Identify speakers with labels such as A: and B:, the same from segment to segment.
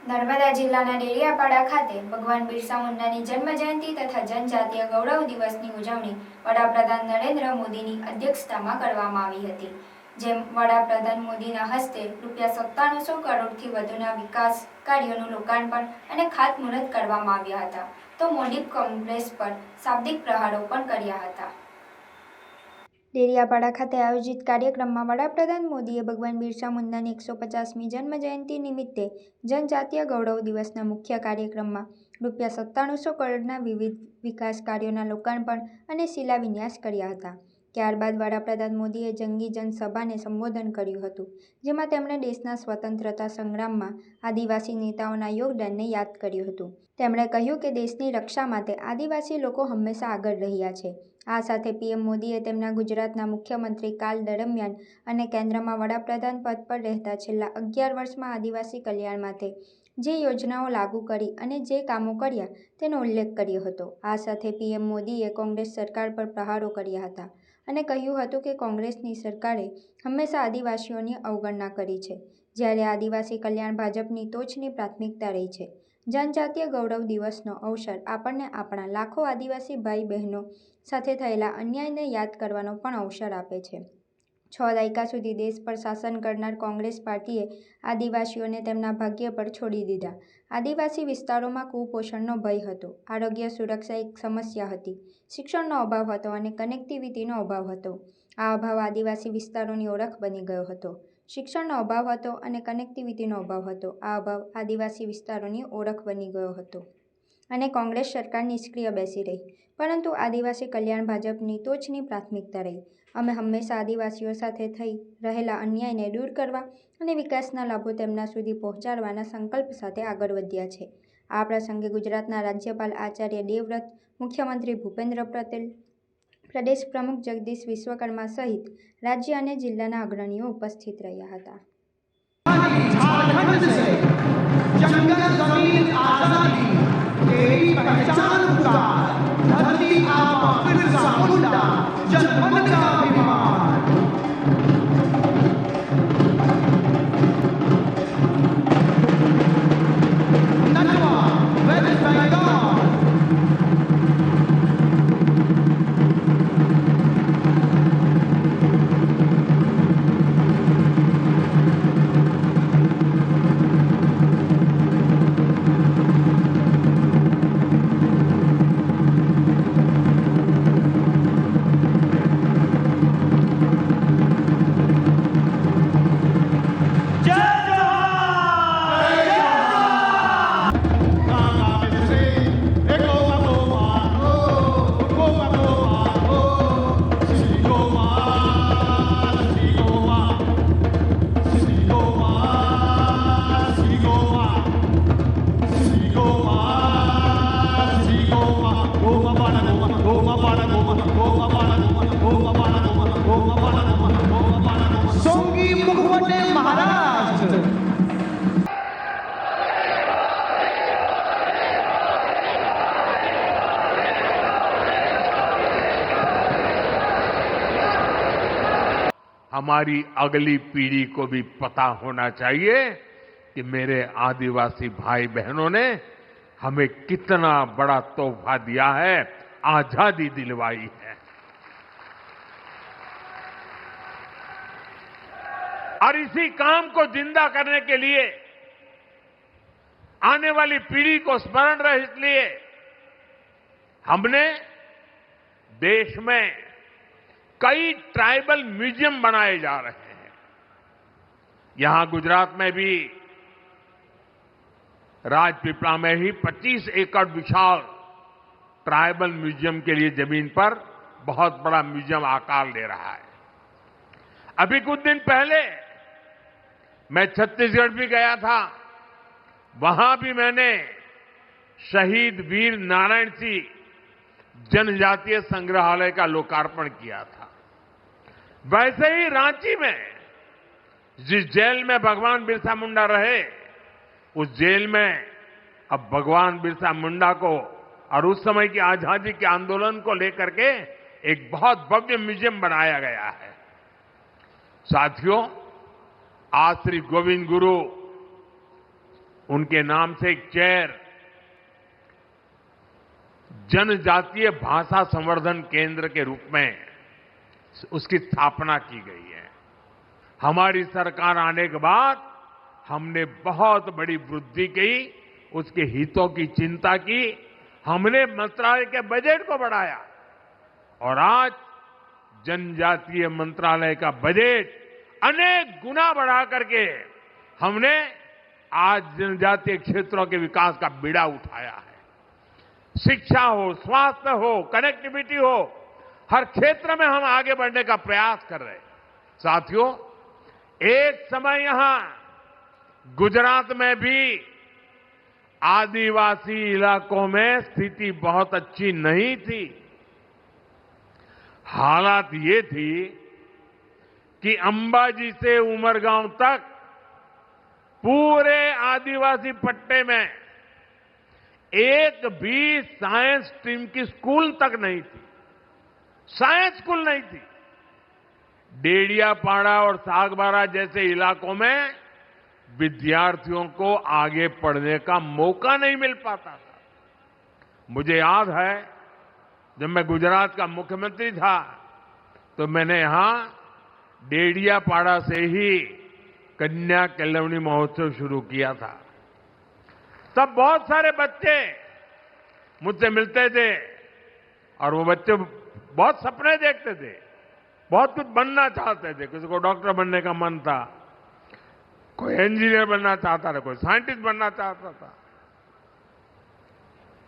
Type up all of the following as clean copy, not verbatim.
A: નર્મદા જિલ્લાના ડેડિયાપાડા ખાતે ભગવાન બિરસા મુંડાની જન્મજયંતિ તથા જનજાતીય ગૌરવ દિવસની ઉજવણી વડાપ્રધાન નરેન્દ્ર મોદીની અધ્યક્ષતામાં કરવામાં આવી હતી। જેમ વડાપ્રધાન મોદીના હસ્તે ₹9700 કરોડથી વધુના વિકાસ કાર્યોનું લોકાર્પણ અને ખાતમુહૂર્ત કરવામાં આવ્યા હતા, તો મોદી કોંગ્રેસ પર શાબ્દિક પ્રહારો પણ કર્યા હતા। ડેડિયાપાડા ખાતે આયોજિત કાર્યક્રમમાં વડાપ્રધાન મોદીએ ભગવાન બિરસા મુંડાની 150મી જન્મજયંતિ નિમિત્તે જનજાતીય ગૌરવ દિવસના મુખ્ય કાર્યક્રમમાં ₹9700 કરોડના વિવિધ વિકાસ કાર્યોના લોકાર્પણ અને શિલાન્યાસ કર્યા હતા। ત્યારબાદ વડાપ્રધાન મોદીએ જંગી જનસભાને સંબોધન કર્યું હતું, જેમાં તેમણે દેશના સ્વતંત્રતા સંગ્રામમાં આદિવાસી નેતાઓના યોગદાનને યાદ કર્યું હતું। તેમણે કહ્યું કે દેશની રક્ષા માટે આદિવાસી લોકો હંમેશા આગળ રહ્યા છે। આ સાથે પીએમ મોદીએ તેમના ગુજરાતના મુખ્યમંત્રી કાળ દરમિયાન અને કેન્દ્રમાં વડાપ્રધાન પદ પર રહેતા છેલ્લા 11 વર્ષમાં આદિવાસી કલ્યાણ માટે જે યોજનાઓ લાગુ કરી અને જે કામો કર્યા તેનો ઉલ્લેખ કર્યો હતો। આ સાથે પીએમ મોદીએ કોંગ્રેસ સરકાર પર પ્રહારો કર્યા હતા અને કહ્યું હતું કે કોંગ્રેસની સરકારે હંમેશા આદિવાસીઓની અવગણના કરી છે, જ્યારે આદિવાસી કલ્યાણ ભાજપની ટોચની પ્રાથમિકતા રહી છે। જનજાતીય ગૌરવ દિવસનો અવસર આપણને આપણા લાખો આદિવાસી ભાઈ બહેનો સાથે થયેલા અન્યાયને યાદ કરવાનો પણ અવસર આપે છે। 6 દાયકા સુધી દેશ પર શાસન કરનાર કોંગ્રેસ પાર્ટીએ આદિવાસીઓને તેમના ભાગ્ય પર છોડી દીધા। આદિવાસી વિસ્તારોમાં કુપોષણનો ભય હતો, આરોગ્ય સુરક્ષા એક સમસ્યા હતી, શિક્ષણનો અભાવ હતો અને કનેક્ટિવિટીનો અભાવ હતો। આ અભાવ આદિવાસી વિસ્તારોની ઓળખ બની ગયો હતો। શિક્ષણનો અભાવ હતો અને કનેક્ટિવિટીનો અભાવ હતો। આ અભાવ આદિવાસી વિસ્તારોની ઓળખ બની ગયો હતો અને કોંગ્રેસ સરકાર નિષ્ક્રિય બેસી રહી, પરંતુ આદિવાસી કલ્યાણ ભાજપની ટોચની પ્રાથમિકતા રહી। અમે હંમેશા આદિવાસીઓ સાથે થઈ રહેલા અન્યાયને દૂર કરવા અને વિકાસના લાભો તેમના સુધી પહોંચાડવાના સંકલ્પ સાથે આગળ વધ્યા છે। આ પ્રસંગે ગુજરાતના રાજ્યપાલ આચાર્ય દેવવ્રત, મુખ્યમંત્રી ભૂપેન્દ્ર પટેલ, પ્રદેશ પ્રમુખ જગદીશ વિશ્વકર્મા સહિત રાજ્ય અને જિલ્લાના અગ્રણીઓ ઉપસ્થિત રહ્યા હતા।
B: झारखंड से जंगल जमीन आजादी तेरी पहचान पुकार, धरती आबा बिरसा मुंडा जनमन का अभिमान। नटवा वेस्ट बंगाल। सोंगी मुखवटे महाराष्ट्र।
C: हमारी अगली पीढ़ी को भी पता होना चाहिए कि मेरे आदिवासी भाई बहनों ने हमें कितना बड़ा तोहफा दिया है, आजादी दिलवाई है। और इसी काम को जिंदा करने के लिए, आने वाली पीढ़ी को स्मरण रहे इसलिए हमने देश में कई ट्राइबल म्यूजियम बनाए जा रहे हैं। यहां गुजरात में भी राजपीपला में ही 25 एकड़ विशाल ट्राइबल म्यूजियम के लिए जमीन पर बहुत बड़ा म्यूजियम आकार ले रहा है। अभी कुछ दिन पहले मैं छत्तीसगढ़ भी गया था। वहां भी मैंने शहीद वीर नारायण सिंह जनजातीय संग्रहालय का लोकार्पण किया था। वैसे ही रांची में जिस जेल में भगवान बिरसा मुंडा रहे, उस जेल में अब भगवान बिरसा मुंडा को और उस समय की आजादी के आंदोलन को लेकर के एक बहुत भव्य म्यूजियम बनाया गया है। साथियों, आज श्री गोविंद गुरु उनके नाम से एक चेयर जनजातीय भाषा संवर्धन केंद्र के रूप में उसकी स्थापना की गई है। हमारी सरकार आने के बाद हमने बहुत बड़ी वृद्धि की, उसके हितों की चिंता की, हमने मंत्रालय के बजट को बढ़ाया और आज जनजातीय मंत्रालय का बजट अनेक गुना बढ़ा करके हमने आज जनजातीय क्षेत्रों के विकास का बीड़ा उठाया है। शिक्षा हो, स्वास्थ्य हो, कनेक्टिविटी हो, हर क्षेत्र में हम आगे बढ़ने का प्रयास कर रहे हैं। साथियों, एक समय यहां गुजरात में भी आदिवासी इलाकों में स्थिति बहुत अच्छी नहीं थी। हालात ये थी कि अंबाजी से उमरगांव तक पूरे आदिवासी पट्टे में एक भी साइंस स्ट्रीम की स्कूल तक नहीं थी। साइंस स्कूल नहीं थी। डेडियापाड़ा और सागबारा जैसे इलाकों में विद्यार्थियों को आगे पढ़ने का मौका नहीं मिल पाता था। मुझे याद है जब मैं गुजरात का मुख्यमंत्री था तो मैंने यहां डेडियापाड़ा से ही कन्या केलवनी महोत्सव शुरू किया था। तब बहुत सारे बच्चे मुझसे मिलते थे और वो बच्चे बहुत सपने देखते थे, बहुत कुछ बनना चाहते थे। किसी को डॉक्टर बनने का मन था, कोई इंजीनियर बनना चाहता था, कोई साइंटिस्ट बनना चाहता था।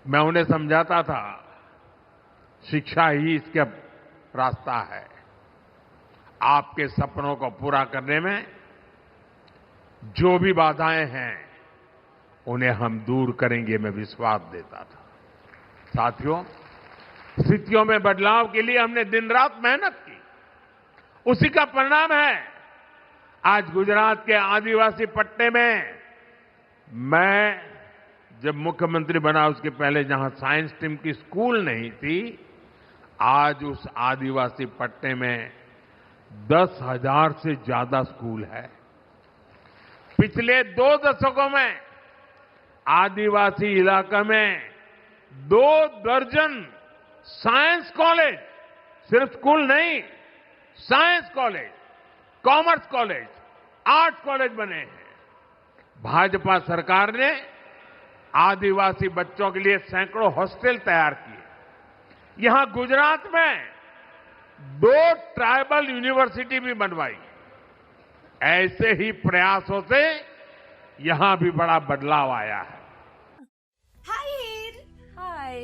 C: मैं उन्हें समझाता था शिक्षा ही इसका रास्ता है। आपके सपनों को पूरा करने में जो भी बाधाएं हैं उन्हें हम दूर करेंगे, मैं विश्वास देता था। साथियों, स्थितियों में बदलाव के लिए हमने दिन रात मेहनत की। उसी का परिणाम है आज गुजरात के आदिवासी पट्टे में मैं जब मुख्यमंत्री बना उसके पहले जहां साइंस स्ट्रीम की स्कूल नहीं थी, आज उस आदिवासी पट्टे में 10,000 से ज्यादा स्कूल है। पिछले 2 दशकों में आदिवासी इलाका में 2 दर्जन साइंस कॉलेज, सिर्फ स्कूल नहीं, science college, commerce college, arts college बने हैं। भाजपा सरकार ने आदिवासी बच्चों के लिए सैकड़ों हॉस्टल तैयार किए। यहां गुजरात में 2 ट्राइबल यूनिवर्सिटी भी बनवाई। ऐसे ही प्रयासों से यहां भी बड़ा बदलाव आया है।
D: હાય હીર,
E: હાય.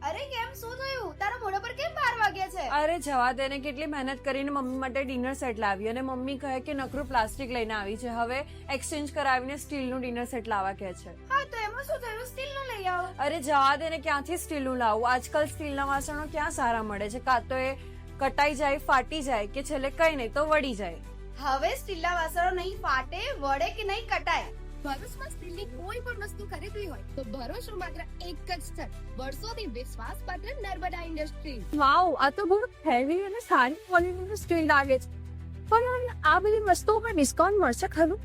D: અરે કેમ શું થયું? તારા મોઢા પર કેમ 12 વાગ્યા છે?
E: અરે જવા દે ને, કેટલી મહેનત કરીને મમ્મી માટે ડિનર સેટ લાવી અને મમ્મી કહે કે નકરું પ્લાસ્ટિક લઈને આવી છે, હવે એક્સચેન્જ કરાવીને સ્ટીલનું ડિનર સેટ લાવવા કહે છે.
D: હા તો એમાં શું થયું? સ્ટીલનું લઈ આવો.
E: અરે જવા દે ને, ક્યાંથી સ્ટીલનું લાવું? આજકાલ સ્ટીલના વાસણો ક્યાં સારા મળે છે? કાં તો એ કટાઈ જાય, ફાટી જાય કે છેલ્લે કઈ નહીં તો વળી જાય.
D: હવે સ્ટીલના વાસણો નહીં ફાટે, વળે કે નહીં કટાય. ભરૂચમાં સ્ટીલની કોઈ પણ વસ્તુ ખરીદવી હોય તો ભરૂચનું માત્ર એક જ સ્થળ, વર્ષોથી વિશ્વાસપાત્ર નર્મદા ઇન્ડસ્ટ્રીઝ.
E: વાવ, આ તો બહુ હેવી અને સારી ક્વોલિટીનું સ્ટીલ લાગે છે. પણ આ બધી વસ્તુઓ પર ડિસ્કાઉન્ટ મળશે ખરું?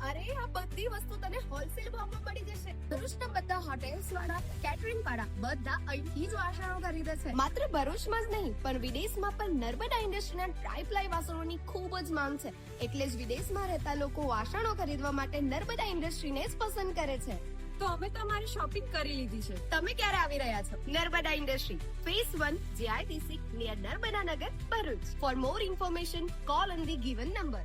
D: અરે આ બધી વસ્તુ તને હોલસેલ ભાવમાં મળી જશે. ભરૂચના બધા હોટેલ્સ વાળા, કેટરિંગ વાળા બધા અહીંથી જ વાસણો ખરીદે છે. માત્ર ભરૂચમાં જ નહીં પણ વિદેશમાં પણ નર્મદા ઇન્ડસ્ટ્રીના ટ્રાયપ્લાય વાસણોની ખૂબ જ માંગ છે. એટલે જ વિદેશમાં રહેતા લોકો વાસણો ખરીદવા માટે નર્મદા ઇન્ડસ્ટ્રીને જ પસંદ કરે છે.
E: તો અમે તમારી શોપિંગ કરી લીધી છે.
D: તમે ક્યારે આવી રહ્યા છો? Narmada industry, phase 1, JITC, near Narmada Nagar, Bharuch. For more information call on the given number.